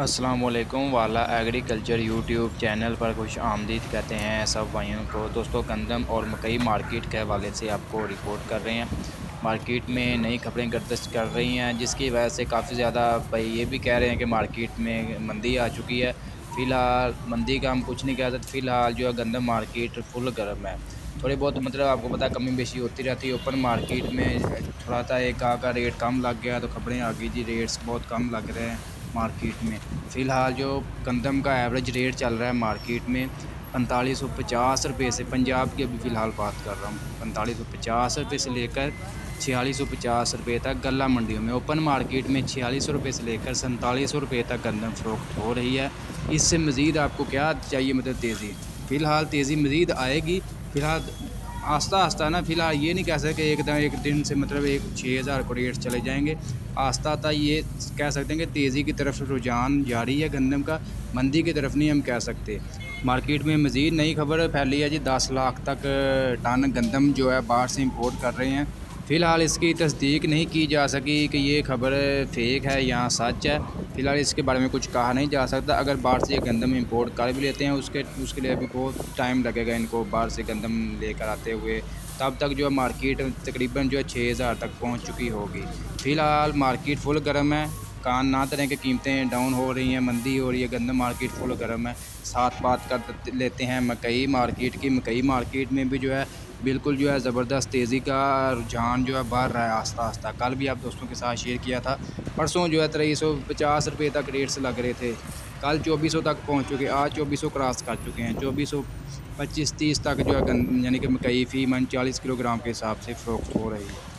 अस्सलाम वालेकुम वाला एग्रीकल्चर यूट्यूब चैनल पर खुश आमदीद कहते हैं सब भाइयों को। दोस्तों, गंदम और मकई मार्केट के हवाले से आपको रिपोर्ट कर रहे हैं। मार्केट में नई खबरें गर्दिश कर रही हैं, जिसकी वजह से काफ़ी ज़्यादा भाई ये भी कह रहे हैं कि मार्केट में मंदी आ चुकी है। फ़िलहाल मंदी का हम कुछ नहीं कह सकते। फ़िलहाल जो है गंदम मार्केट फुल गर्म है। थोड़ी बहुत मतलब आपको पता है कमी बेशी होती रहती है। ओपन मार्केट में थोड़ा सा एक का रेट कम लग गया तो खबरें आ गई जी रेट्स बहुत कम लग रहे हैं मार्केट में। फ़िलहाल जो गंदम का एवरेज रेट चल रहा है मार्केट में 4550 रुपये से, पंजाब की अभी फ़िलहाल बात कर रहा हूँ, 4550 रुपये से लेकर 4650 रुपये तक गल्ला मंडियों में। ओपन मार्केट में 4600 रुपये से लेकर 4700 रुपये तक गंदम फ़रोख्त हो रही है। इससे मज़ीद आपको क्या चाहिए, मतलब तेज़ी। फ़िलहाल तेज़ी मज़ीद आएगी। फ़िलहाल आस्ता आस्ता ना, फ़िलहाल ये नहीं कह सकते एकदम एक दिन से मतलब एक 6000 को रेट चले जाएंगे। आस्ता आस्ता ये कह सकते हैं कि तेज़ी की तरफ रुझान जारी है गंदम का, मंदी की तरफ नहीं हम कह सकते। मार्केट में मज़ीद नई खबर फैली है जी, 10 लाख तक टन गंदम जो है बाहर से इंपोर्ट कर रहे हैं। फ़िलहाल इसकी तस्दीक नहीं की जा सकी कि ये खबर फेक है या सच है। फ़िलहाल इसके बारे में कुछ कहा नहीं जा सकता। अगर बाहर से ये गंदम इंपोर्ट कर भी लेते हैं, उसके लिए अभी बहुत टाइम लगेगा इनको बाहर से गंदम लेकर आते हुए। तब तक जो है मार्केट तकरीबन जो है 6000 तक पहुंच चुकी होगी। फ़िलहाल मार्केट फुल गर्म है। कान ना तरह की कीमतें डाउन हो रही हैं, मंदी हो रही है, गंदम मार्केट फुल गर्म है। साथ बात कर लेते हैं मकई मार्केट की। मकई मार्केट में भी जो है बिल्कुल जो है ज़बरदस्त तेज़ी का रुझान जो है बढ़ रहा है आस्ता आस्ता। कल भी आप दोस्तों के साथ शेयर किया था। परसों जो है 2350 रुपये तक रेट्स लग रहे थे। कल 2400 तक पहुंच चुके, आज 2400 क्रॉस कर चुके हैं। 2425-30 तक जो है यानी कि मकई फ़ी मन 40 किलोग्राम के हिसाब से फ़रोख्त हो रही है।